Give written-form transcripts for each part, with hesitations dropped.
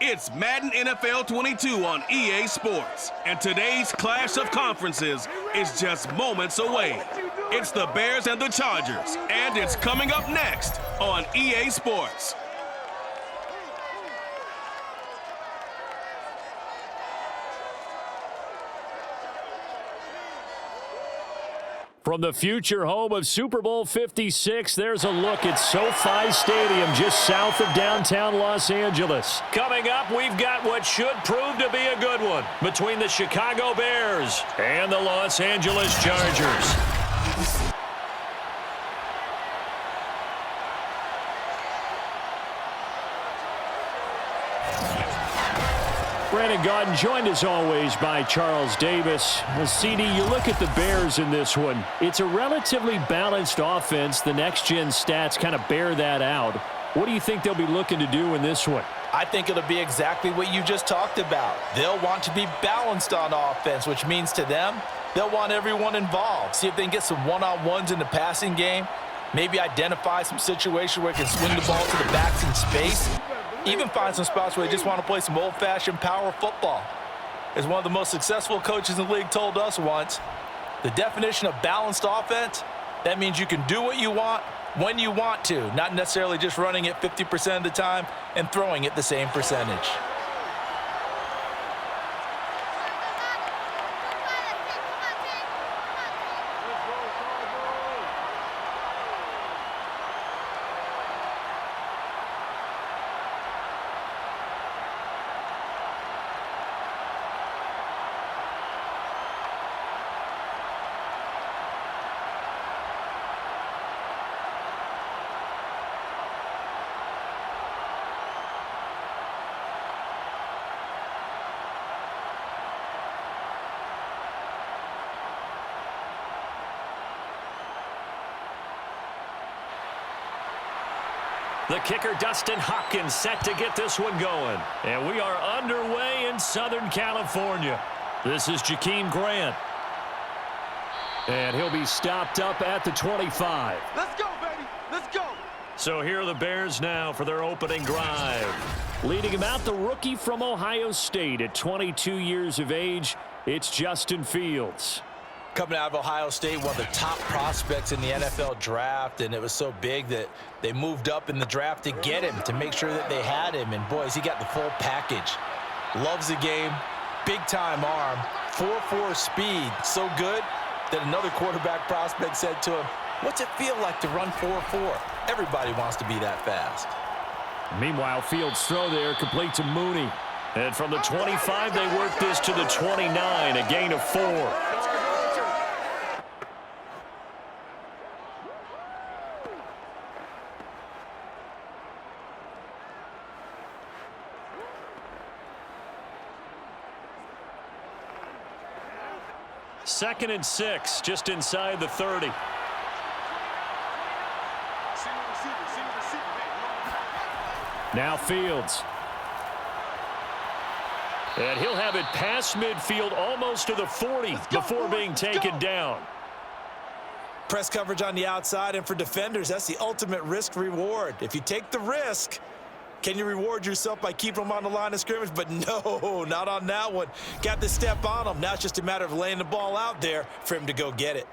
It's Madden NFL 22 on EA Sports, and today's clash of conferences is just moments away. It's the Bears and the Chargers, and it's coming up next on EA Sports. From the future home of Super Bowl 56, there's a look at SoFi Stadium just south of downtown Los Angeles. Coming up, we've got what should prove to be a good one between the Chicago Bears and the Los Angeles Chargers. Brandon Gaudin joined as always by Charles Davis. Well, CD, you look at the Bears in this one. It's a relatively balanced offense. The next-gen stats kind of bear that out. What do you think they'll be looking to do in this one? I think it'll be exactly what you just talked about. They'll want to be balanced on offense, which means to them, they'll want everyone involved. See if they can get some one-on-ones in the passing game. Maybe identify some situations where they can swing the ball to the backs in space. Even find some spots where they just want to play some old-fashioned power football. As one of the most successful coaches in the league told us once, the definition of balanced offense, that means you can do what you want when you want to, not necessarily just running it 50% of the time and throwing it the same percentage. The kicker, Dustin Hopkins, set to get this one going. And we are underway in Southern California. This is Jakeem Grant. And he'll be stopped up at the 25. Let's go, baby. Let's go. So here are the Bears now for their opening drive. Leading him out, the rookie from Ohio State at 22 years of age, it's Justin Fields. Coming out of Ohio State, one of the top prospects in the NFL draft, and it was so big that they moved up in the draft to get him, to make sure that they had him. And, boys, he got the full package. Loves the game, big-time arm, 4.4 speed, so good that another quarterback prospect said to him, "What's it feel like to run 4.4? Everybody wants to be that fast." Meanwhile, Fields' throw there complete to Mooney. And from the 25, they work this to the 29, a gain of 4. Second and 6, just inside the 30. Now Fields. And he'll have it past midfield, almost to the 40 before being taken down. Press coverage on the outside, and for defenders, that's the ultimate risk-reward. If you take the risk, can you reward yourself by keeping them on the line of scrimmage? But no, not on that one. Got to step on him. Now it's just a matter of laying the ball out there for him to go get it.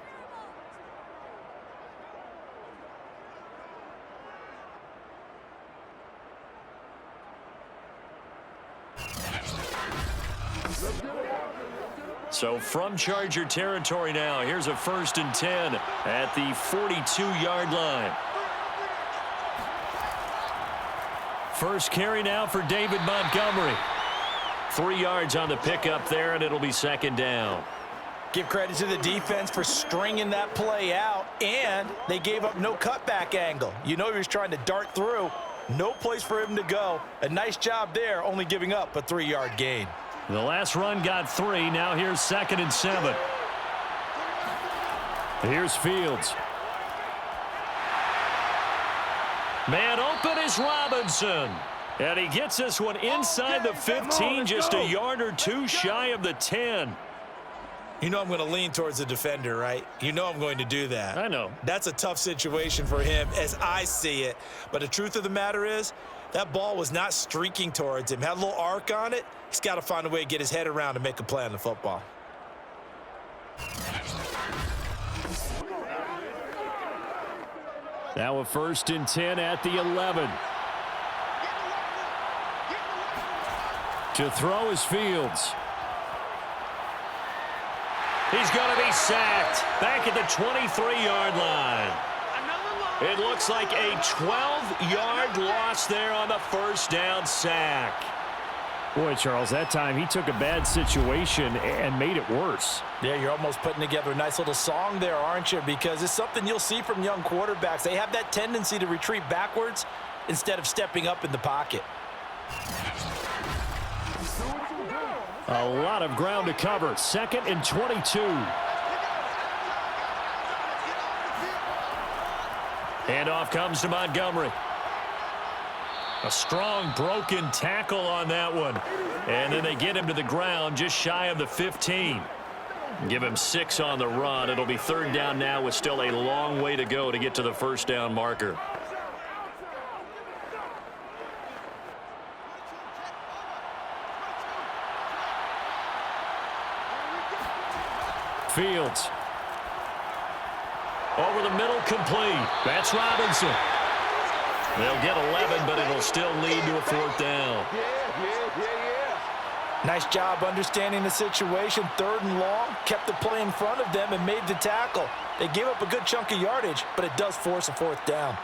So from Charger territory now, here's a 1st and 10 at the 42-yard line. First carry now for David Montgomery. 3 yards on the pickup there, and it'll be second down. Give credit to the defense for stringing that play out, and they gave up no cutback angle. You know he was trying to dart through. No place for him to go. A nice job there, only giving up a 3-yard gain. The last run got 3. Now here's 2nd and 7. Here's Fields. Man open is Robinson. And he gets this one inside the 15, just a yard or two shy of the 10. You know I'm going to lean towards the defender, right? You know I'm going to do that. I know. That's a tough situation for him as I see it. But the truth of the matter is, that ball was not streaking towards him. Had a little arc on it. He's got to find a way to get his head around and make a play on the football. Now a 1st and 10 at the 11. To throw is Fields. He's going to be sacked back at the 23-yard line. It looks like a 12-yard loss there on the 1st down sack. Boy, Charles, that time he took a bad situation and made it worse. Yeah, you're almost putting together a nice little song there, aren't you? Because it's something you'll see from young quarterbacks. They have that tendency to retreat backwards instead of stepping up in the pocket. A lot of ground to cover. 2nd and 22. Handoff comes to Montgomery. A strong broken tackle on that one. And then they get him to the ground just shy of the 15. Give him 6 on the run. It'll be 3rd down now with still a long way to go to get to the 1st down marker. Fields. Over the middle, complete. That's Robinson. They'll get 11, but it'll still lead to a 4th down. Nice job understanding the situation. 3rd and long, kept the play in front of them and made the tackle. They gave up a good chunk of yardage, but it does force a 4th down.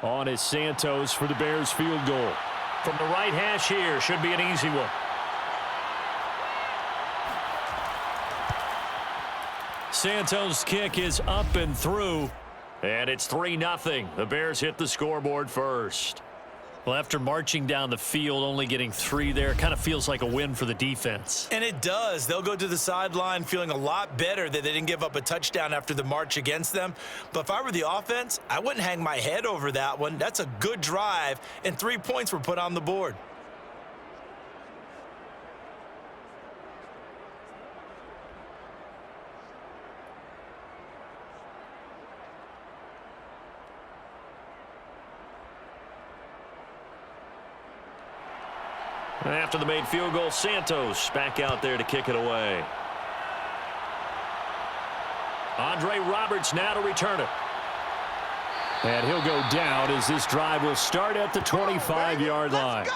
On is Santos for the Bears field goal. From the right hash here, should be an easy one. Santos' kick is up and through, and it's 3-0. The Bears hit the scoreboard first. Well, after marching down the field, only getting 3 there, kind of feels like a win for the defense. And it does. They'll go to the sideline feeling a lot better that they didn't give up a touchdown after the march against them. But if I were the offense, I wouldn't hang my head over that one. That's a good drive, and 3 points were put on the board. After the made field goal, Santos back out there to kick it away. Andre Roberts now to return it. And he'll go down as this drive will start at the 25-yard line.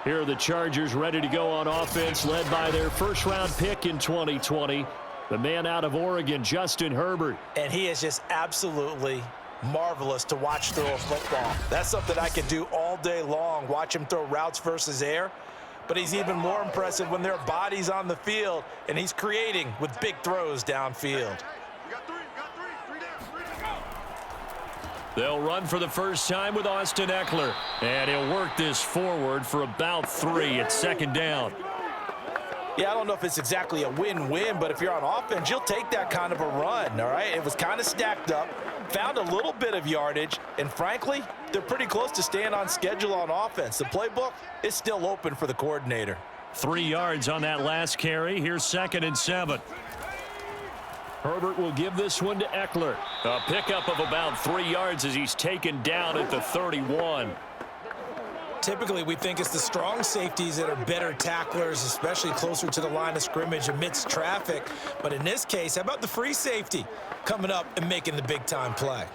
Here are the Chargers ready to go on offense, led by their 1st-round pick in 2020, the man out of Oregon, Justin Herbert. And he is just absolutely marvelous to watch throw a football. That's something I could do all day long, watch him throw routes versus air. But he's even more impressive when there are bodies on the field, and he's creating with big throws downfield. They'll run for the first time with Austin Eckler. And he'll work this forward for about 3 at 2nd down. Yeah, I don't know if it's exactly a win-win, but if you're on offense, you'll take that kind of a run, all right? It was kind of stacked up, found a little bit of yardage, and frankly, they're pretty close to staying on schedule on offense. The playbook is still open for the coordinator. 3 yards on that last carry. Here's 2nd and 7. Herbert will give this one to Eckler. A pickup of about 3 yards as he's taken down at the 31. Typically, we think it's the strong safeties that are better tacklers, especially closer to the line of scrimmage amidst traffic. But in this case, how about the free safety coming up and making the big-time play?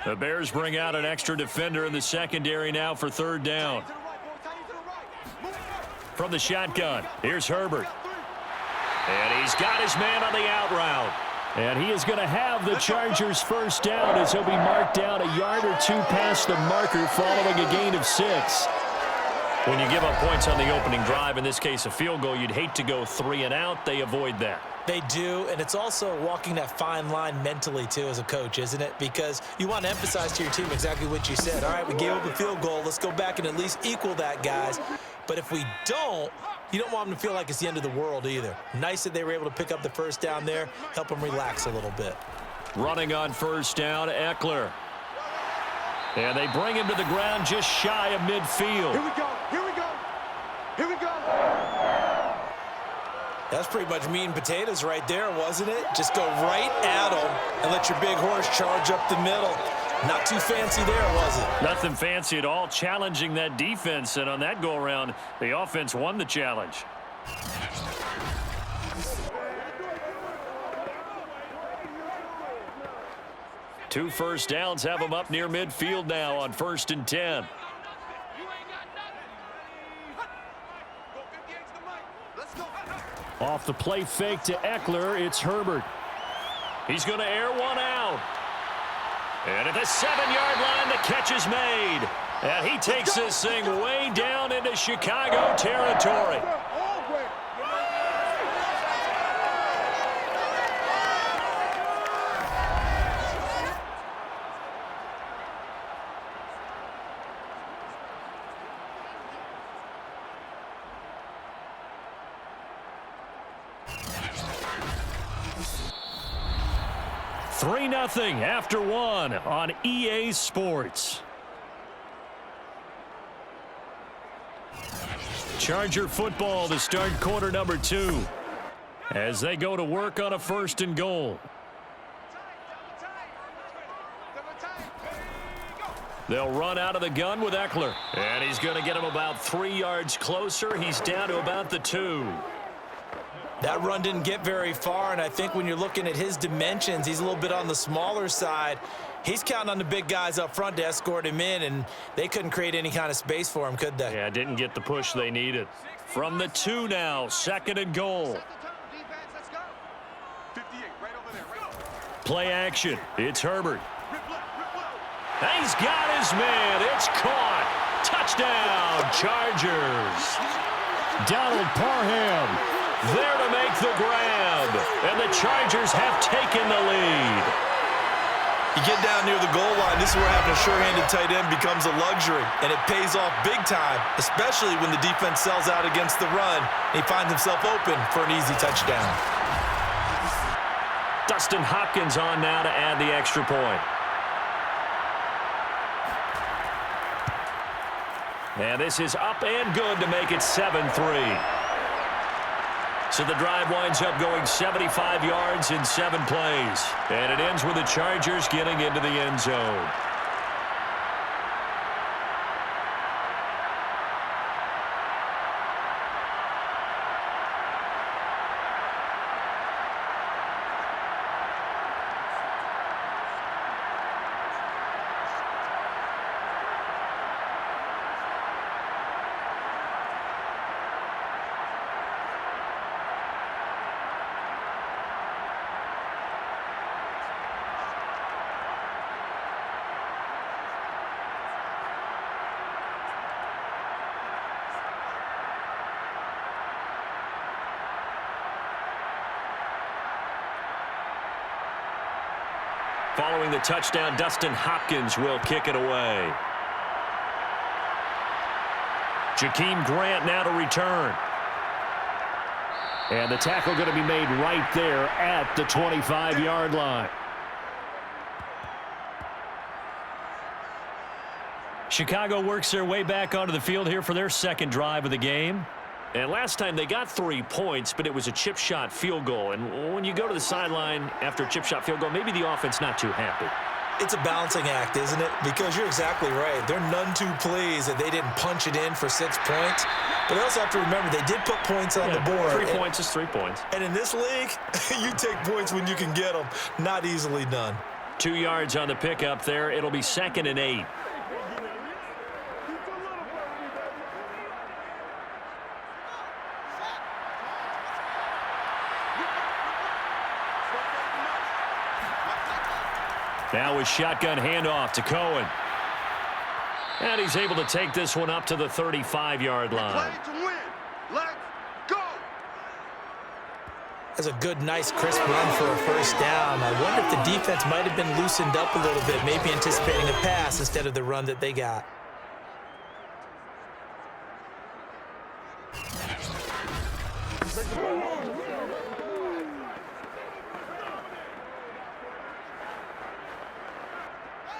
The Bears bring out an extra defender in the secondary now for 3rd down. From the shotgun, here's Herbert. And he's got his man on the out route. And he is going to have the Chargers' 1st down as he'll be marked down a yard or 2 past the marker following a gain of 6. When you give up points on the opening drive, in this case a field goal, you'd hate to go 3 and out. They avoid that. They do, and it's also walking that fine line mentally, too, as a coach, isn't it? Because you want to emphasize to your team exactly what you said. All right, we gave up a field goal. Let's go back and at least equal that, guys. But if we don't, you don't want them to feel like it's the end of the world either. Nice that they were able to pick up the first down there, help them relax a little bit. Running on first down, Eckler. And they bring him to the ground just shy of midfield. Here we go. Here we go. Here we go. That's pretty much meat and potatoes right there, wasn't it? Just go right at them and let your big horse charge up the middle. Not too fancy there, was it? Nothing fancy at all, challenging that defense. And on that go-around, the offense won the challenge. Two first downs have them up near midfield now on 1st and 10. Off the play fake to Eckler, it's Herbert. He's going to air one out. And at the 7-yard line, the catch is made. And he takes this thing way down into Chicago territory. Three 3-0 after one on EA Sports. Charger football to start quarter number 2 as they go to work on a 1st and goal. They'll run out of the gun with Eckler, and he's going to get him about 3 yards closer. He's down to about the 2. That run didn't get very far, and I think when you're looking at his dimensions, he's a little bit on the smaller side. He's counting on the big guys up front to escort him in, and they couldn't create any kind of space for him, could they? Yeah, didn't get the push they needed. From the 2 now, 2nd and goal. Play action. It's Herbert. He's got his man. It's caught. Touchdown, Chargers. Donald Parham there to make the grab. And the Chargers have taken the lead. You get down near the goal line, this is where having a sure-handed tight end becomes a luxury, and it pays off big time, especially when the defense sells out against the run, and he finds himself open for an easy touchdown. Dustin Hopkins on now to add the extra point. And this is up and good to make it 7-3. So the drive winds up going 75 yards in 7 plays. And it ends with the Chargers getting into the end zone. Following the touchdown, Dustin Hopkins will kick it away. Jakeem Grant now to return. And the tackle going to be made right there at the 25-yard line. Chicago works their way back onto the field here for their 2nd drive of the game. And last time they got 3 points, but it was a chip shot field goal. And when you go to the sideline after a chip shot field goal, maybe the offense not too happy. It's a balancing act, isn't it? Because you're exactly right. They're none too pleased that they didn't punch it in for 6 points. But they also have to remember they did put points on the board. 3 points is 3 points. And in this league, you take points when you can get them. Not easily done. 2 yards on the pickup there. It'll be 2nd and 8. Now with shotgun handoff to Cohen. And he's able to take this one up to the 35-yard line. Let's go. That's a good, nice, crisp run for a 1st down. I wonder if the defense might have been loosened up a little bit, maybe anticipating a pass instead of the run that they got.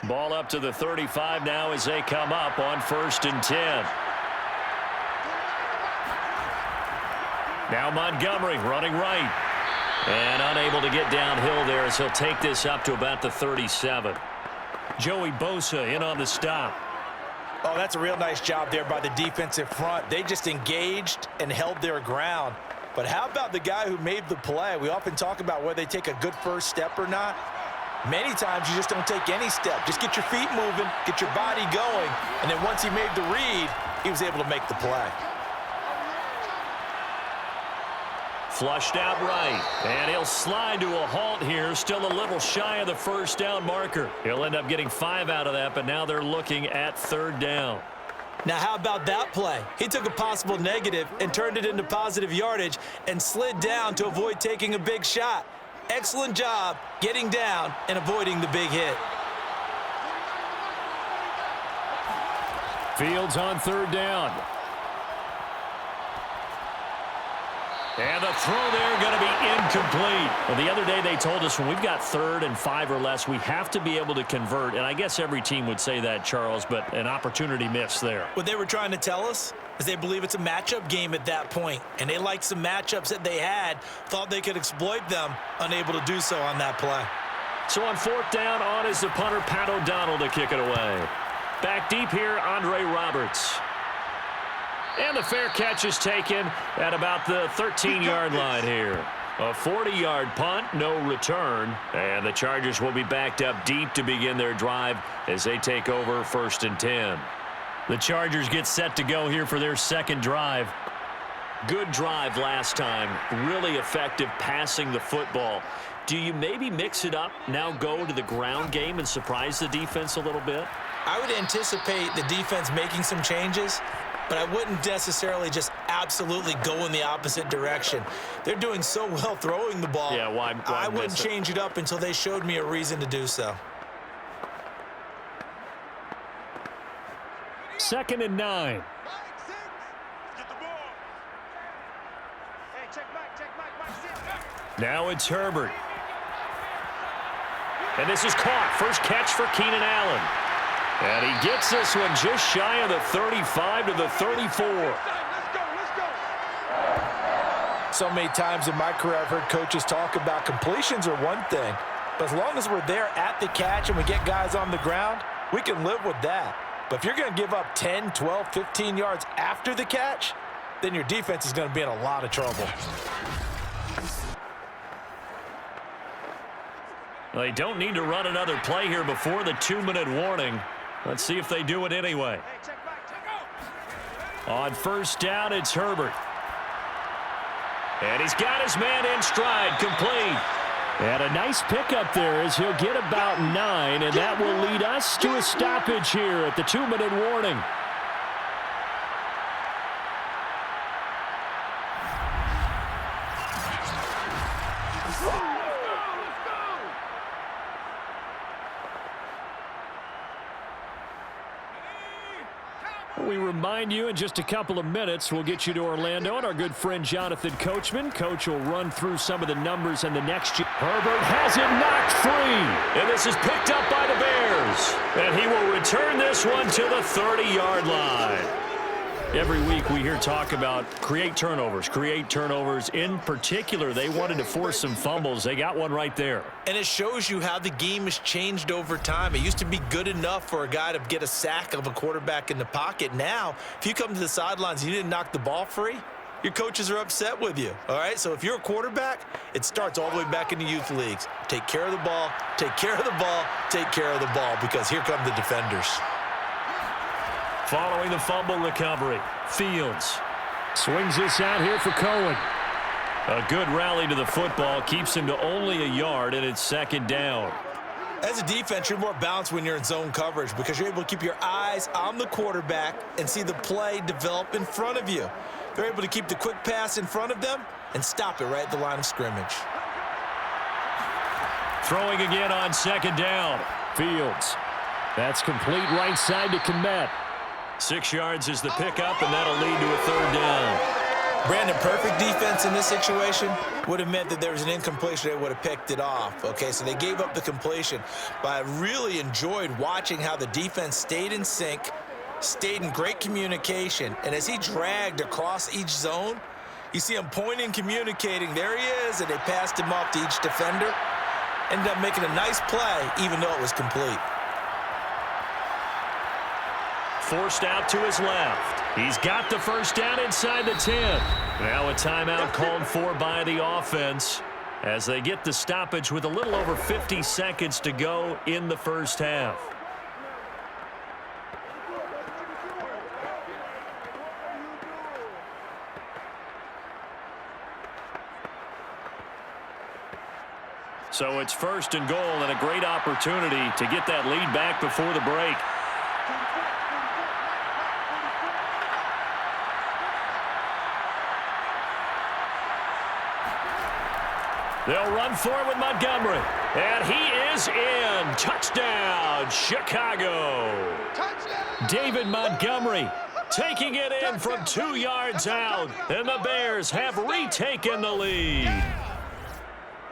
Ball up to the 35 now as they come up on 1st and 10. Now Montgomery running right. And unable to get downhill there as he'll take this up to about the 37. Joey Bosa in on the stop. Oh, that's a real nice job there by the defensive front. They just engaged and held their ground. But how about the guy who made the play? We often talk about whether they take a good first step or not. Many times you just don't take any step. Just get your feet moving, get your body going, and then once he made the read, he was able to make the play. Flushed out right, and he'll slide to a halt here, still a little shy of the first down marker. He'll end up getting 5 out of that, but now they're looking at 3rd down. Now, how about that play? He took a possible negative and turned it into positive yardage and slid down to avoid taking a big shot. Excellent job getting down and avoiding the big hit. Fields on 3rd down. And the throw there going to be incomplete. Well, the other day they told us when we've got 3rd and 5 or less, we have to be able to convert. And I guess every team would say that, Charles, but an opportunity missed there. What they were trying to tell us is they believe it's a matchup game at that point. And they liked some matchups that they had, thought they could exploit them, unable to do so on that play. So on 4th down, on is the punter, Pat O'Donnell, to kick it away. Back deep here, Andre Roberts. And the fair catch is taken at about the 13-yard line here. A 40-yard punt, no return. And the Chargers will be backed up deep to begin their drive as they take over 1st and 10. The Chargers get set to go here for their 2nd drive. Good drive last time. Really effective passing the football. Do you maybe mix it up, now go to the ground game and surprise the defense a little bit? I would anticipate the defense making some changes, but I wouldn't necessarily just absolutely go in the opposite direction. They're doing so well throwing the ball. Yeah, why I wouldn't change it up until they showed me a reason to do so. 2nd and 9. Now it's Herbert. And this is caught. First catch for Keenan Allen. And he gets this one just shy of the 35 to the 34. So many times in my career I've heard coaches talk about completions are one thing, but as long as we're there at the catch and we get guys on the ground, we can live with that. But if you're going to give up 10, 12, 15 yards after the catch, then your defense is going to be in a lot of trouble. They don't need to run another play here before the 2-minute warning. Let's see if they do it anyway. On 1st down, it's Herbert. And he's got his man in stride, complete. And a nice pickup there as he'll get about 9, and that will lead us to a stoppage here at the 2-minute warning. We remind you in just a couple of minutes, we'll get you to Orlando and our good friend Jonathan Coachman. Coach will run through some of the numbers in the next year. Herbert has it knocked free. And this is picked up by the Bears. And he will return this one to the 30-yard line. Every week we hear talk about create turnovers. In particular, they wanted to force some fumbles. They got one right there. And it shows you how the game has changed over time. It used to be good enough for a guy to get a sack of a quarterback in the pocket. Now, if you come to the sidelines and you didn't knock the ball free, your coaches are upset with you. All right, so if you're a quarterback, it starts all the way back in the youth leagues. Take care of the ball, take care of the ball, take care of the ball, because here come the defenders. Following the fumble recovery, Fields swings this out here for Cohen. A good rally to the football keeps him to only a yard, and it's 2nd down. As a defense, you're more balanced when you're in zone coverage because you're able to keep your eyes on the quarterback and see the play develop in front of you. They're able to keep the quick pass in front of them and stop it right at the line of scrimmage. Throwing again on 2nd down. Fields. That's complete right side to Kmet. 6 yards is the pickup, and that'll lead to a 3rd down. Brandon, perfect defense in this situation would have meant that there was an incompletion. They would have picked it off. Okay, so they gave up the completion. But I really enjoyed watching how the defense stayed in sync, stayed in great communication. And as he dragged across each zone, you see him pointing, communicating. There he is, and they passed him off to each defender. Ended up making a nice play, even though it was complete. Forced out to his left. He's got the first down inside the 10. Now a timeout called for by the offense as they get the stoppage with a little over 50 seconds to go in the first half. So it's first and goal and a great opportunity to get that lead back before the break. They'll run forward with Montgomery. And he is in. Touchdown, Chicago. Touchdown! David Montgomery taking it in from 2 yards out. And the Bears have retaken the lead.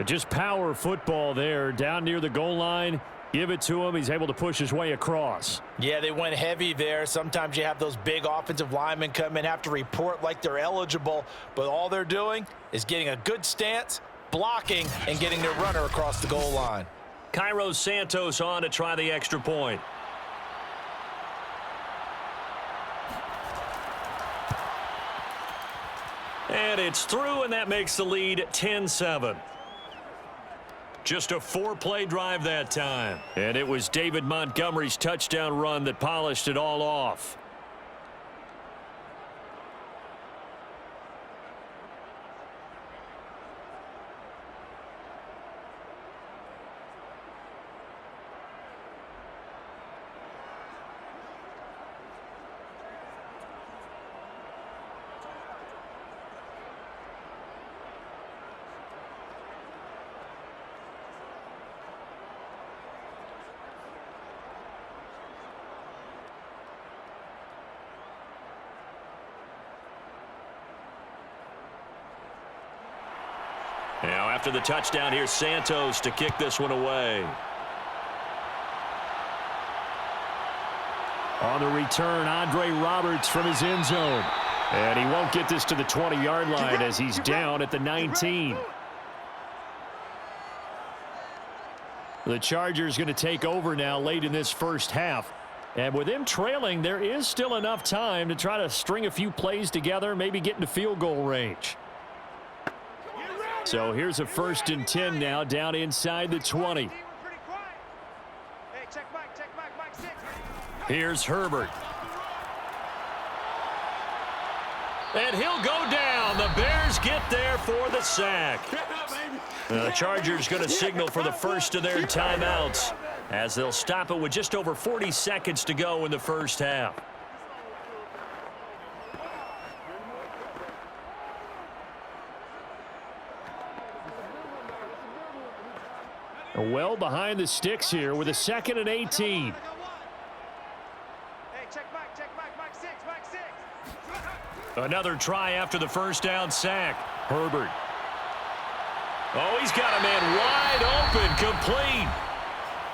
Just power football there down near the goal line. Give it to him. He's able to push his way across. Yeah, they went heavy there. Sometimes you have those big offensive linemen come in, have to report like they're eligible. But all they're doing is getting a good stance, blocking, and getting their runner across the goal line. Cairo Santos on to try the extra point. And it's through, and that makes the lead 10-7. Just a 4-play drive that time. And it was David Montgomery's touchdown run that polished it all off. Now after the touchdown, here's Santos to kick this one away. On the return, Andre Roberts from his end zone. And he won't get this to the 20-yard line as he's down at the 19. The Chargers going to take over now late in this first half. And with them trailing, there is still enough time to try to string a few plays together, maybe get into field goal range. So here's a 1st and 10 now down inside the 20. Here's Herbert. And he'll go down. The Bears get there for the sack. The Chargers going to signal for the first of their timeouts as they'll stop it with just over 40 seconds to go in the first half. Well behind the sticks here with a 2nd and 18. Another try after the first down sack. Herbert. Oh, he's got a man wide open, complete.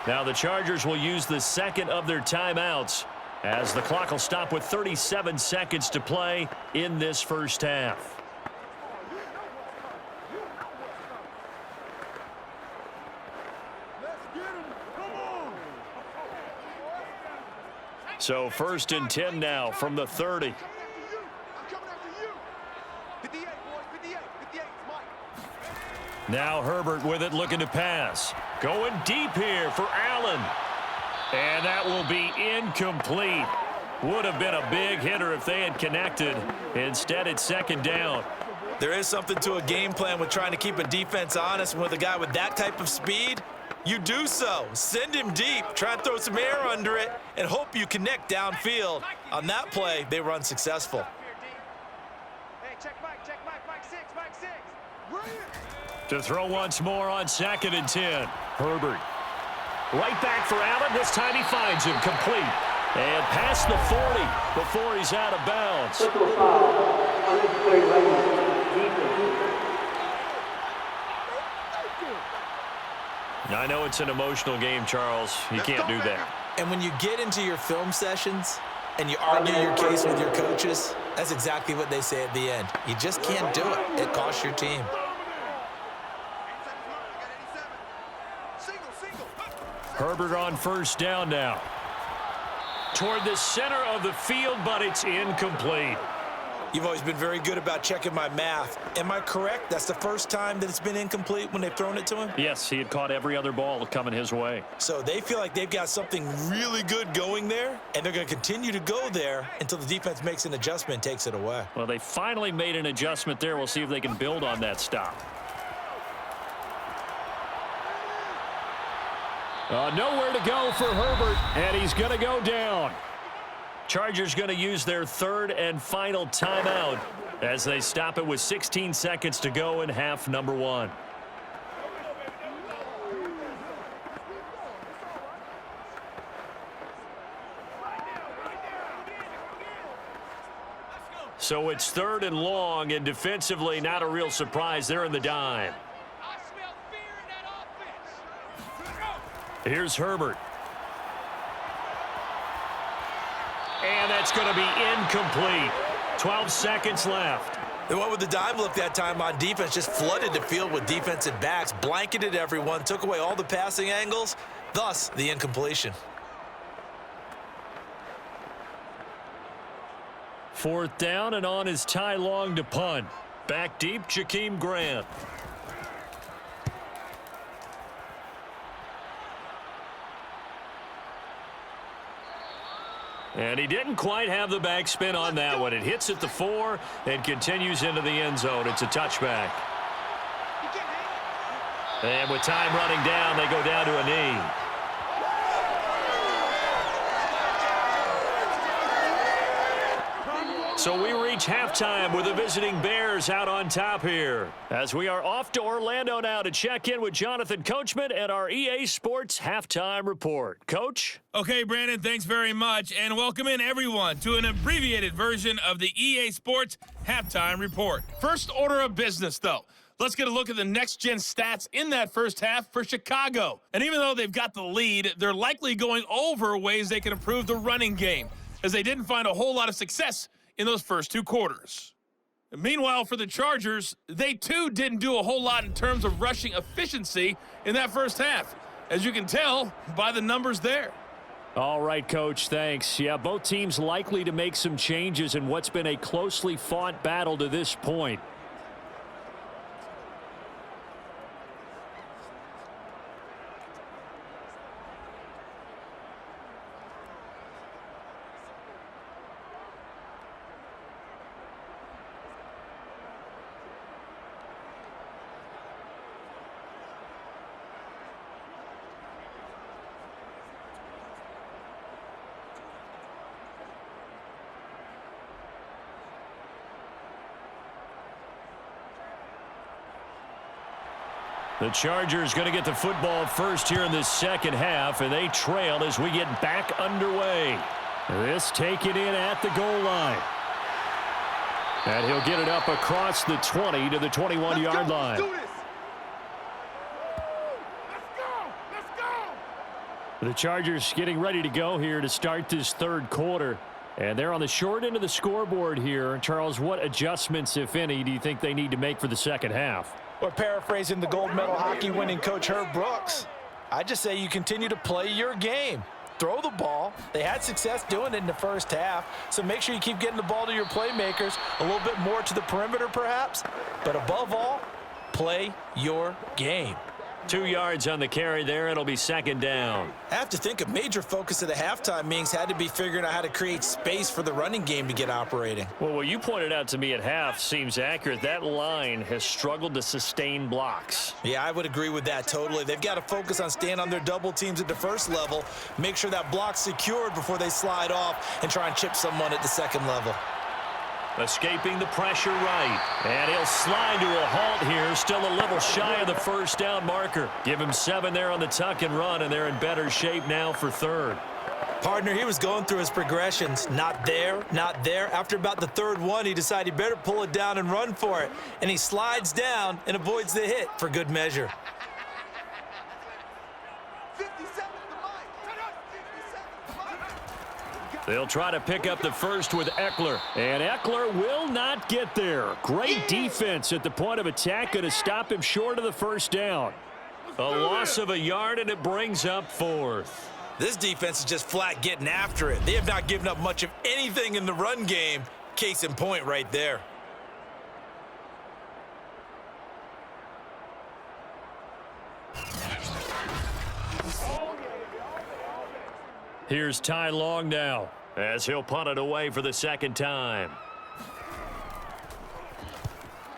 Now the Chargers will use the second of their timeouts as the clock will stop with 37 seconds to play in this first half. So 1st and 10 now from the 30. Now Herbert with it, looking to pass. Going deep here for Allen. And that will be incomplete. Would have been a big hitter if they had connected. Instead, it's 2nd down. There is something to a game plan with trying to keep a defense honest. With a guy with that type of speed, you do so. Send him deep, try and throw some air under it, and hope you connect downfield. On that play, they were unsuccessful. To throw once more on 2nd and 10. Herbert. Right back for Allen. This time he finds him complete. And past the 40 before he's out of bounds. I know it's an emotional game, Charles. You can't do that. And when you get into your film sessions and you argue your case with your coaches, that's exactly what they say at the end. You just can't do it. It costs your team. Herbert on first down now. Toward the center of the field, but it's incomplete. You've always been very good about checking my math. Am I correct? That's the first time that it's been incomplete when they've thrown it to him? Yes, he had caught every other ball coming his way. So they feel like they've got something really good going there, and they're going to continue to go there until the defense makes an adjustment and takes it away. Well, they finally made an adjustment there. We'll see if they can build on that stop. Nowhere to go for Herbert, and he's going to go down. Chargers going to use their third and final timeout as they stop it with 16 seconds to go in half number one. So it's third and long, and defensively not a real surprise. They're in the dime. Here's Herbert. And that's going to be incomplete. 12 seconds left. They went with the dime look that time on defense, just flooded the field with defensive backs, blanketed everyone, took away all the passing angles, thus the incompletion. Fourth down, and on is Ty Long to punt. Back deep, Jakeem Grant. And he didn't quite have the backspin on that one. It hits at the 4 and continues into the end zone. It's a touchback. And with time running down, they go down to a knee. So we reach halftime with the visiting Bears out on top here. As we are off to Orlando now to check in with Jonathan Coachman and our EA Sports Halftime Report. Coach? Okay, Brandon, thanks very much. And welcome in, everyone, to an abbreviated version of the EA Sports Halftime Report. First order of business, though. Let's get a look at the next-gen stats in that first half for Chicago. And even though they've got the lead, they're likely going over ways they can improve the running game, as they didn't find a whole lot of success in those first two quarters. Meanwhile, for the Chargers, they too didn't do a whole lot in terms of rushing efficiency in that first half, as you can tell by the numbers there. All right, Coach, thanks. Yeah, both teams likely to make some changes in what's been a closely fought battle to this point. The Chargers going to get the football first here in this second half, and they trail as we get back underway. This taken in at the goal line. And he'll get it up across the 20 to the 21-yard line. The Chargers getting ready to go here to start this third quarter. And they're on the short end of the scoreboard here. Charles, what adjustments, if any, do you think they need to make for the second half? Or paraphrasing the gold medal hockey winning coach Herb Brooks, I just say you continue to play your game. Throw the ball. They had success doing it in the first half, so make sure you keep getting the ball to your playmakers, a little bit more to the perimeter perhaps, but above all, play your game. 2 yards on the carry there. It'll be second down. I have to think a major focus of the halftime meetings had to be figuring out how to create space for the running game to get operating. Well, what you pointed out to me at half seems accurate. That line has struggled to sustain blocks. Yeah, I would agree with that totally. They've got to focus on staying on their double teams at the first level, make sure that block's secured before they slide off and try and chip someone at the second level. Escaping the pressure right. And he'll slide to a halt here. Still a little shy of the first down marker. Give him 7 there on the tuck and run, and they're in better shape now for third. Partner, he was going through his progressions. Not there, not there. After about the third one, he decided he better pull it down and run for it. And he slides down and avoids the hit for good measure. 57 to Mike. 57 to Mike. They'll try to pick up the first with Eckler. And Eckler will not get there. Great defense at the point of attack. Going to stop him short of the first down. A loss of a yard, and it brings up fourth. This defense is just flat getting after it. They have not given up much of anything in the run game. Case in point right there. Here's Ty Long now, as he'll punt it away for the second time.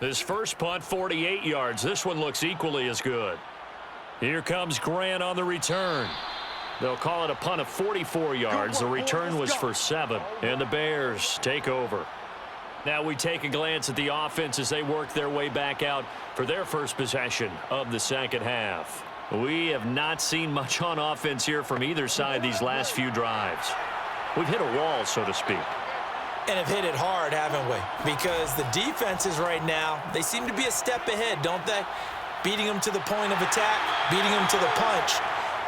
His first punt, 48 yards. This one looks equally as good. Here comes Grant on the return. They'll call it a punt of 44 yards. The return was for 7, and the Bears take over. Now we take a glance at the offense as they work their way back out for their first possession of the second half. We have not seen much on offense here from either side these last few drives. We've hit a wall, so to speak. And have hit it hard, haven't we? Because the defenses right now, they seem to be a step ahead, don't they? Beating them to the point of attack, beating them to the punch.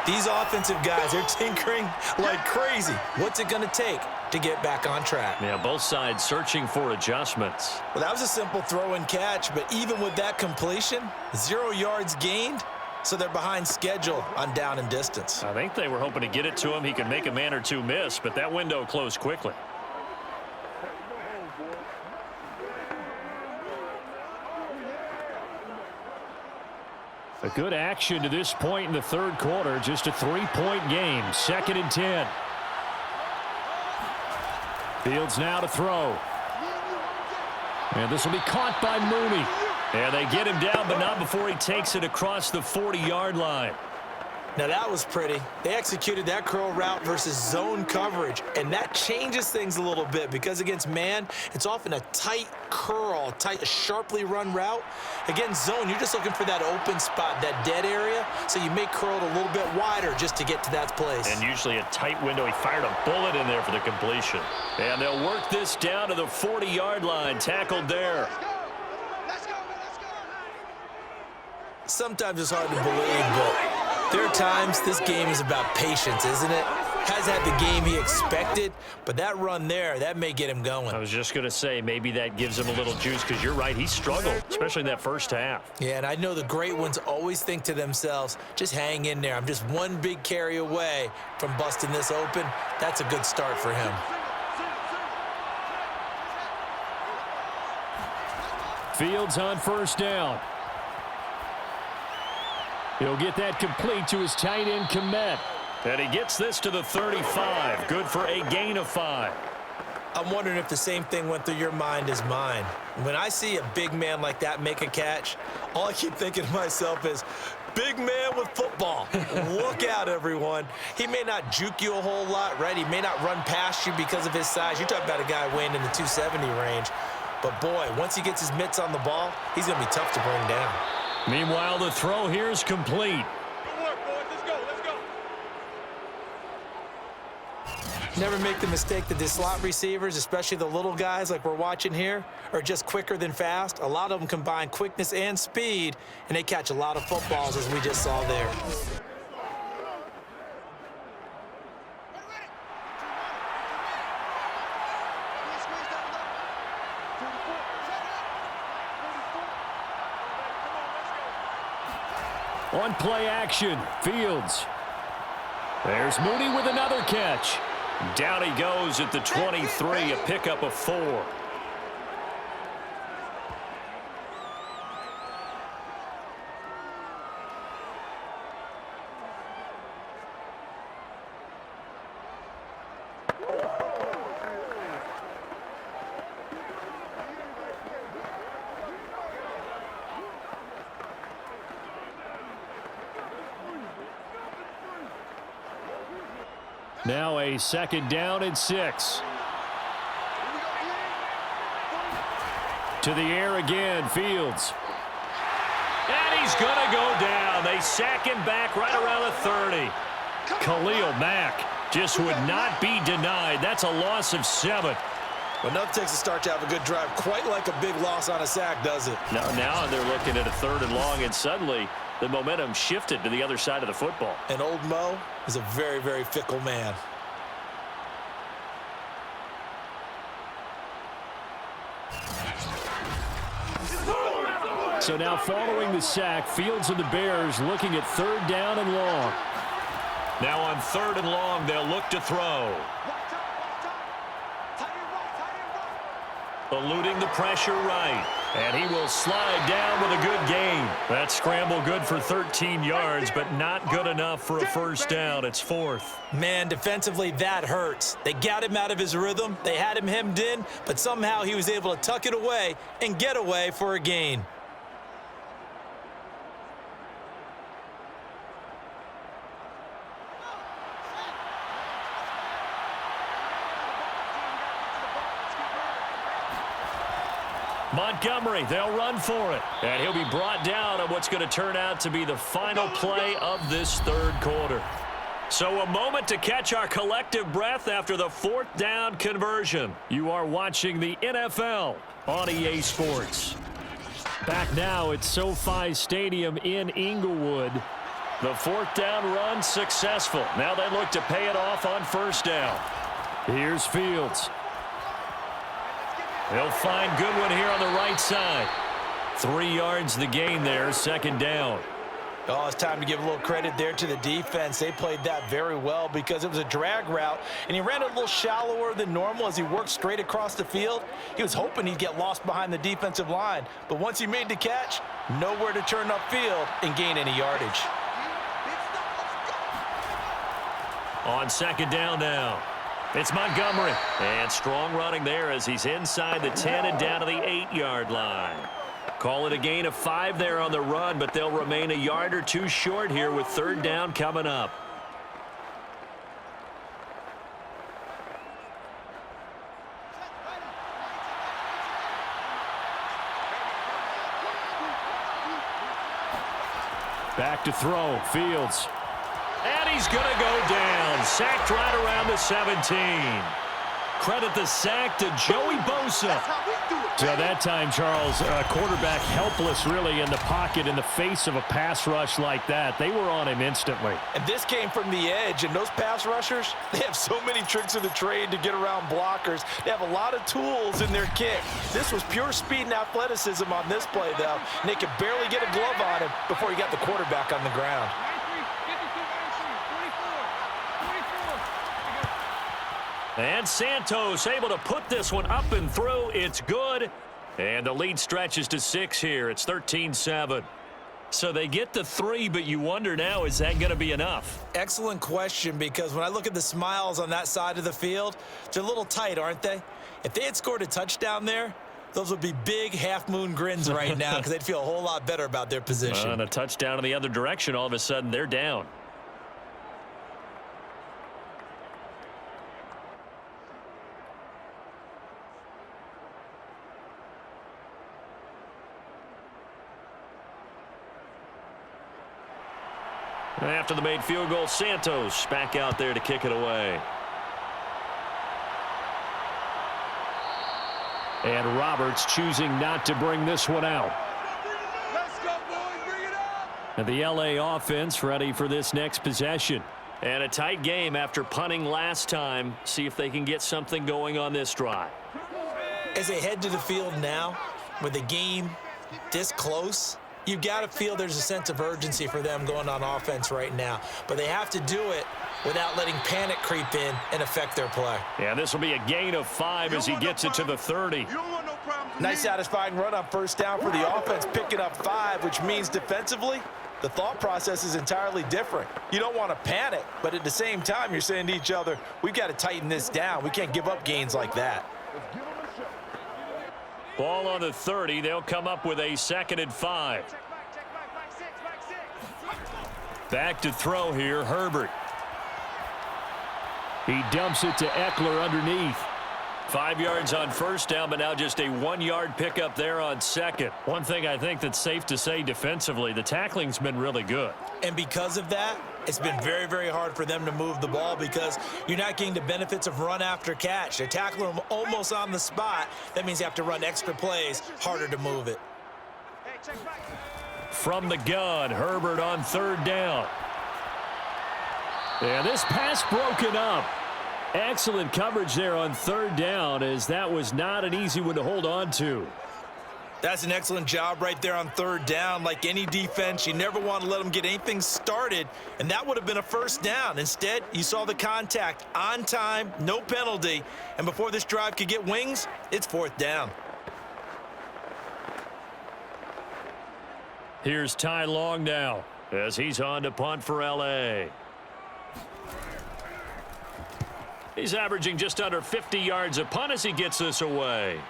These offensive guys are tinkering like crazy. What's it going to take to get back on track? Yeah, both sides searching for adjustments. Well, that was a simple throw and catch, but even with that completion, 0 yards gained, so they're behind schedule on down and distance. I think they were hoping to get it to him. He could make a man or two miss, but that window closed quickly. A good action to this point in the third quarter. Just a 3-point game. 2nd and 10. Fields now to throw. And this will be caught by Mooney. And they get him down, but not before he takes it across the 40-yard line. Now that was pretty. They executed that curl route versus zone coverage, and that changes things a little bit because against man, it's often a tight curl, a sharply run route. Against zone, you're just looking for that open spot, that dead area, so you may curl it a little bit wider just to get to that place. And usually a tight window. He fired a bullet in there for the completion. And they'll work this down to the 40-yard line, tackled there. Sometimes it's hard to believe, but there are times this game is about patience, isn't it? Has had the game he expected, but that run there, that may get him going. I was just going to say, maybe that gives him a little juice because you're right, he struggled, especially in that first half. Yeah, and I know the great ones always think to themselves, just hang in there. I'm just one big carry away from busting this open. That's a good start for him. Fields on first down. He'll get that complete to his tight end, Kmet. And he gets this to the 35. Good for a gain of 5. I'm wondering if the same thing went through your mind as mine. When I see a big man like that make a catch, all I keep thinking to myself is, big man with football. Look out, everyone. He may not juke you a whole lot, right? He may not run past you because of his size. You're talking about a guy weighing in the 270 range. But, boy, once he gets his mitts on the ball, he's going to be tough to bring down. Meanwhile, the throw here is complete. Good work, boys. Let's go. Let's go. Never make the mistake that the slot receivers, especially the little guys like we're watching here, are just quicker than fast. A lot of them combine quickness and speed, and they catch a lot of footballs, as we just saw there. On play action, Fields. There's Mooney with another catch. Down he goes at the 23, a pickup of 4. Now a 2nd down and 6. To the air again, Fields. And he's going to go down. They sack him back right around the 30. Khalil Mack just would not be denied. That's a loss of 7. Well, nothing takes a start to have a good drive, quite like a big loss on a sack, does it? Now they're looking at a 3rd and long, and suddenly the momentum shifted to the other side of the football. And old Mo is a very, very fickle man. So now following the sack, Fields and the Bears looking at 3rd down and long. Now on 3rd and long, they'll look to throw. Eluding the pressure right. And he will slide down with a good gain. That scramble good for 13 yards, but not good enough for a 1st down. It's 4th. Man, defensively, that hurts. They got him out of his rhythm. They had him hemmed in, but somehow he was able to tuck it away and get away for a gain. Montgomery, they'll run for it. And he'll be brought down on what's going to turn out to be the final play of this 3rd quarter. So a moment to catch our collective breath after the 4th down conversion. You are watching the NFL on EA Sports. Back now at SoFi Stadium in Inglewood. The 4th down run successful. Now they look to pay it off on 1st down. Here's Fields. They'll find Goodwin here on the right side. 3 yards the gain there, 2nd down. Oh, it's time to give a little credit there to the defense. They played that very well because it was a drag route, and he ran it a little shallower than normal as he worked straight across the field. He was hoping he'd get lost behind the defensive line, but once he made the catch, nowhere to turn upfield and gain any yardage. On 2nd down now. It's Montgomery. And strong running there as he's inside the 10 and down to the 8-yard line. Call it a gain of 5 there on the run, but they'll remain a yard or 2 short here with 3rd down coming up. Back to throw. Fields. And he's going to go down. Sacked right around the 17. Credit the sack to Joey Bosa. So that time, Charles, quarterback helpless really in the pocket in the face of a pass rush like that. They were on him instantly. And this came from the edge, and those pass rushers, they have so many tricks of the trade to get around blockers. They have a lot of tools in their kick. This was pure speed and athleticism on this play, though, and they could barely get a glove on him before he got the quarterback on the ground. And Santos able to put this one up and through. It's good. And the lead stretches to 6 here. It's 13-7. So they get the 3, but you wonder now, is that going to be enough? Excellent question, because when I look at the smiles on that side of the field, they're a little tight, aren't they? If they had scored a touchdown there, those would be big half-moon grins right now because they'd feel a whole lot better about their position. And a touchdown in the other direction, all of a sudden they're down. After the made field goal, Santos back out there to kick it away. And Roberts choosing not to bring this one out. Let's go, boys. Bring it up. And the LA offense ready for this next possession. And a tight game after punting last time. See if they can get something going on this drive. As they head to the field now, with the game this close, you've got to feel there's a sense of urgency for them going on offense right now. But they have to do it without letting panic creep in and affect their play. Yeah, this will be a gain of 5 as he gets it to the 30. You don't want no problems. Nice satisfying run on 1st down for the offense, picking up 5, which means defensively, the thought process is entirely different. You don't want to panic, but at the same time, you're saying to each other, we've got to tighten this down. We can't give up gains like that. Ball on the 30. They'll come up with a 2nd and 5. Back to throw here, Herbert. He dumps it to Eckler underneath. 5 yards on 1st down, but now just a 1-yard pickup there on 2nd. One thing I think that's safe to say defensively, the tackling's been really good. And because of that, It's been very, very hard for them to move the ball because you're not getting the benefits of run after catch. They're tackling them almost on the spot. That means you have to run extra plays, harder to move it. From the gun, Herbert on third down. And this pass broken up. Excellent coverage there on third down, as that was not an easy one to hold on to. That's an excellent job right there on third down. Like any defense, you never want to let them get anything started, and that would have been a first down. Instead, you saw the contact on time, no penalty, and before this drive could get wings, it's fourth down. Here's Ty Long now as he's on to punt for L.A. He's averaging just under 50 yards a punt as he gets this away.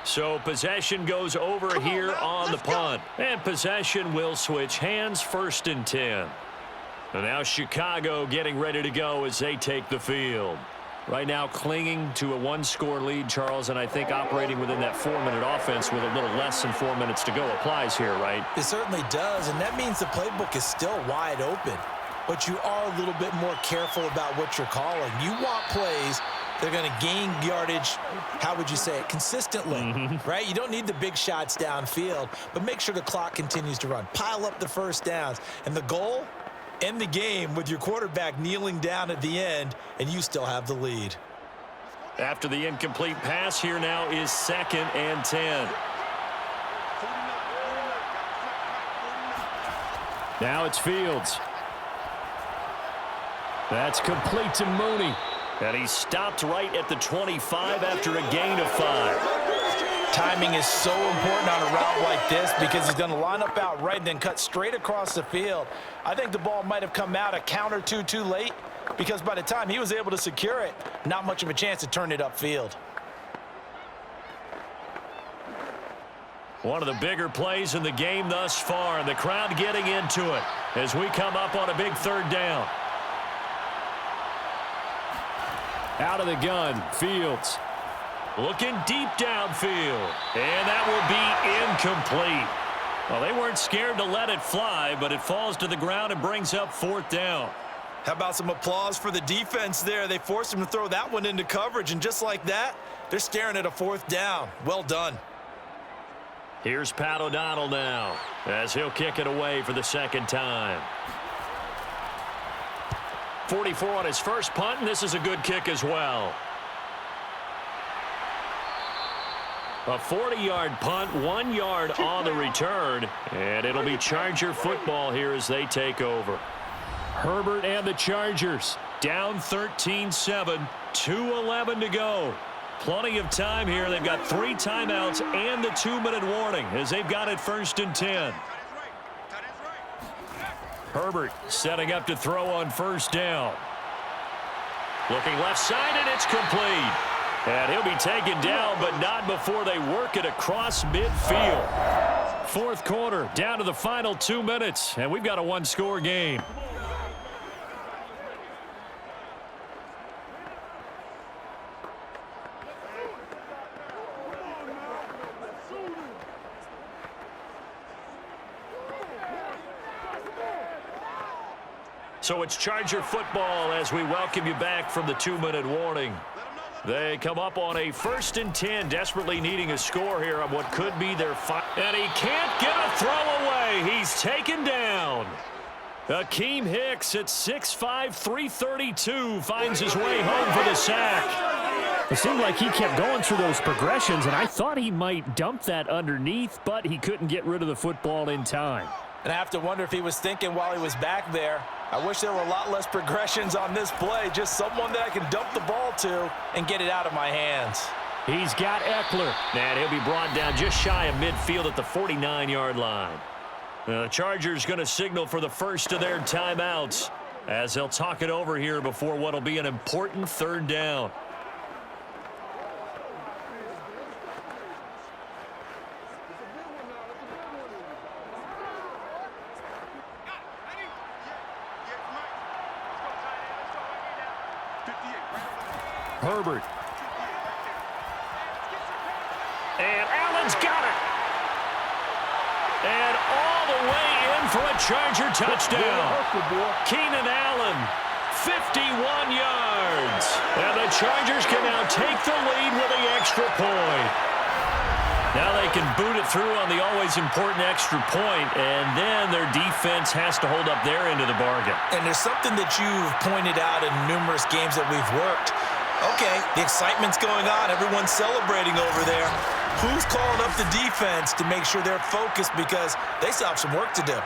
So possession goes over here on the punt. And possession will switch hands, 1st and 10. And now Chicago getting ready to go as they take the field. Right now clinging to a 1-score lead, Charles, and I think operating within that 4-minute offense with a little less than 4 minutes to go applies here, right? It certainly does, and that means the playbook is still wide open. But you are a little bit more careful about what you're calling. You want plays they're going to gain yardage, how would you say it, consistently, right? You don't need the big shots downfield, but make sure the clock continues to run. Pile up the first downs. And the goal, end the game with your quarterback kneeling down at the end, and you still have the lead. After the incomplete pass, here now is 2nd and 10. Now it's Fields. That's complete to Mooney. And he stopped right at the 25 after a gain of 5. Timing is so important on a route like this because he's going to line up out right and then cut straight across the field. I think the ball might have come out a count or two too late because by the time he was able to secure it, not much of a chance to turn it upfield. One of the bigger plays in the game thus far, and the crowd getting into it as we come up on a big 3rd down. Out of the gun, Fields. Looking deep downfield. And that will be incomplete. Well, they weren't scared to let it fly, but it falls to the ground and brings up 4th down. How about some applause for the defense there? They forced him to throw that one into coverage, and just like that, they're staring at a 4th down. Well done. Here's Pat O'Donnell now as he'll kick it away for the 2nd time. 44 on his first punt, and this is a good kick as well. A 40-yard punt, 1 yard on the return, and it'll be Charger football here as they take over. Herbert and the Chargers down 13-7, 2:11 to go. Plenty of time here. They've got 3 timeouts and the 2-minute warning as they've got it 1st and 10. Herbert setting up to throw on 1st down. Looking left side, and it's complete. And he'll be taken down, but not before they work it across midfield. 4th quarter, down to the final 2 minutes, and we've got a 1-score game. So it's Charger football as we welcome you back from the 2-minute warning. They come up on a 1st and 10, desperately needing a score here on what could be their final. And he can't get a throw away. He's taken down. Akeem Hicks at 6'5", 332 finds his way home for the sack. It seemed like he kept going through those progressions, and I thought he might dump that underneath, but he couldn't get rid of the football in time. And I have to wonder if he was thinking while he was back there, I wish there were a lot less progressions on this play, just someone that I can dump the ball to and get it out of my hands. He's got Eckler, and he'll be brought down just shy of midfield at the 49-yard line. The Chargers going to signal for the first of their timeouts as they'll talk it over here before what will be an important 3rd down. Herbert. And Allen's got it. And all the way in for a Charger touchdown. Keenan Allen, 51 yards. And the Chargers can now take the lead with the extra point. Now they can boot it through on the always important extra point, and then their defense has to hold up their end of the bargain. And there's something that you've pointed out in numerous games that we've worked. Okay, the excitement's going on. Everyone's celebrating over there. Who's calling up the defense to make sure they're focused because they still have some work to do?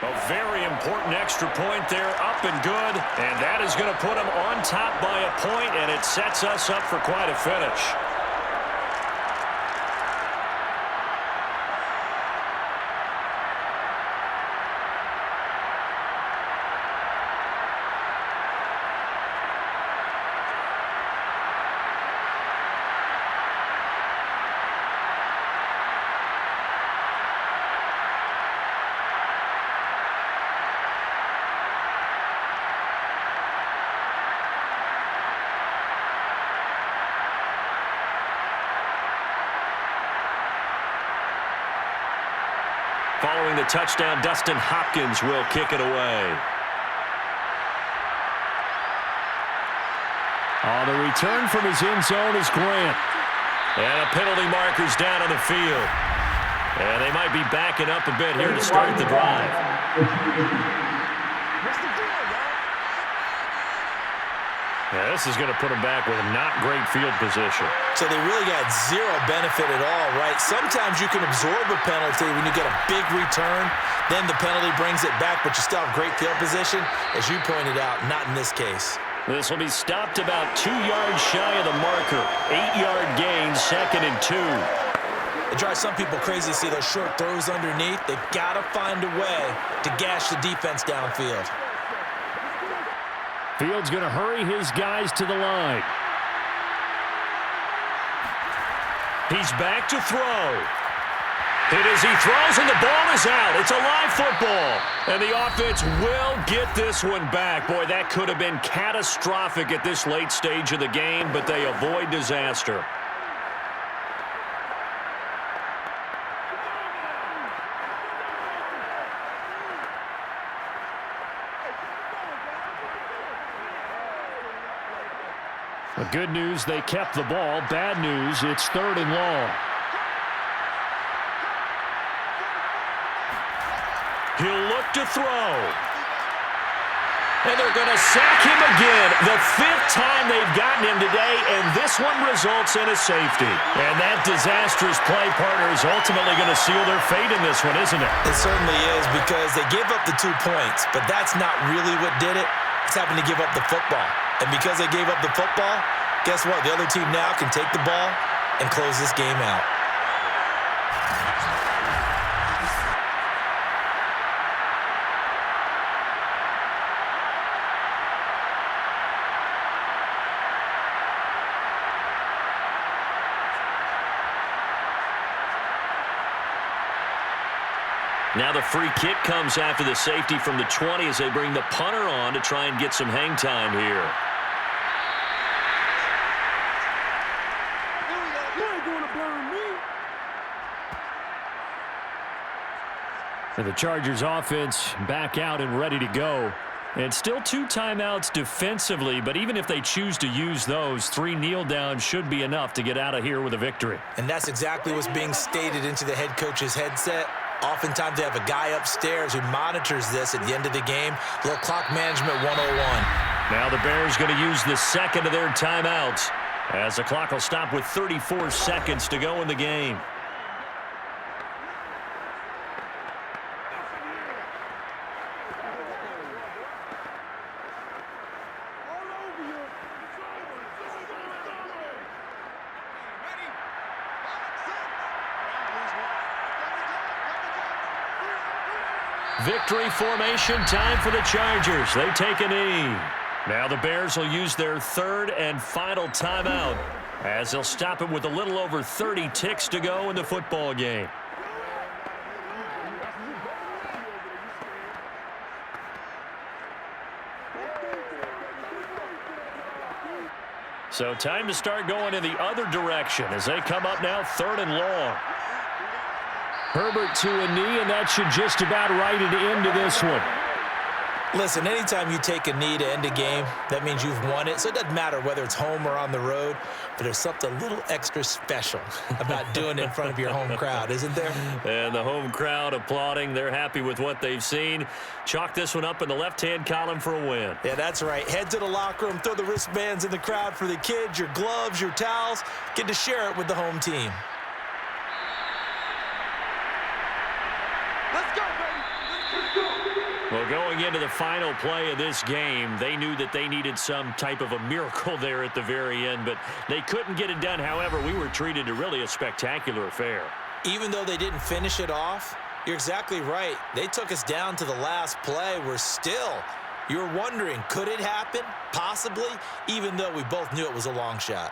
A very important extra point there, up and good. And that is going to put them on top by a point, and it sets us up for quite a finish. Following the touchdown, Dustin Hopkins will kick it away. On the return from his end zone is Grant. And a penalty marker's down on the field. And they might be backing up a bit here to start the drive. Yeah, this is going to put them back with a not great field position. So they really got zero benefit at all, right? Sometimes you can absorb a penalty when you get a big return, then the penalty brings it back, but you still have great field position. As you pointed out, not in this case. This will be stopped about 2 yards shy of the marker. 8-yard gain, 2nd and 2. It drives some people crazy to see those short throws underneath. They've got to find a way to gash the defense downfield. Fields going to hurry his guys to the line. He's back to throw. Hit as he throws, and the ball is out. It's a live football. And the offense will get this one back. Boy, that could have been catastrophic at this late stage of the game, but they avoid disaster. The good news, they kept the ball. Bad news, it's 3rd and long. He'll look to throw. And they're going to sack him again. The 5th time they've gotten him today, and this one results in a safety. And that disastrous play partner is ultimately going to seal their fate in this one, isn't it? It certainly is, because they gave up the 2 points, but that's not really what did it. It's having to give up the football. And because they gave up the football, guess what? The other team now can take the ball and close this game out. Now the free kick comes after the safety from the 20 as they bring the punter on to try and get some hang time here. And the Chargers offense back out and ready to go. And still 2 timeouts defensively, but even if they choose to use those, 3 kneel downs should be enough to get out of here with a victory. And that's exactly what's being stated into the head coach's headset. Oftentimes they have a guy upstairs who monitors this at the end of the game. A little clock management 101. Now the Bears going to use the 2nd of their timeouts as the clock will stop with 34 seconds to go in the game. Victory formation time for the Chargers. They take a knee. Now the Bears will use their 3rd and final timeout as they'll stop it with a little over 30 ticks to go in the football game. So time to start going in the other direction as they come up now 3rd and long. Herbert to a knee, and that should just about write it into this one. Listen, anytime you take a knee to end a game, that means you've won it. So it doesn't matter whether it's home or on the road, but there's something a little extra special about doing it in front of your home crowd, isn't there? And the home crowd applauding. They're happy with what they've seen. Chalk this one up in the left-hand column for a win. Yeah, that's right. Head to the locker room, throw the wristbands in the crowd for the kids, your gloves, your towels. Get to share it with the home team. Let's go, baby. Let's go. Well, going into the final play of this game, they knew that they needed some type of a miracle there at the very end, but they couldn't get it done. However, we were treated to really a spectacular affair. Even though they didn't finish it off, you're exactly right. They took us down to the last play. You're wondering, could it happen? Possibly, even though we both knew it was a long shot.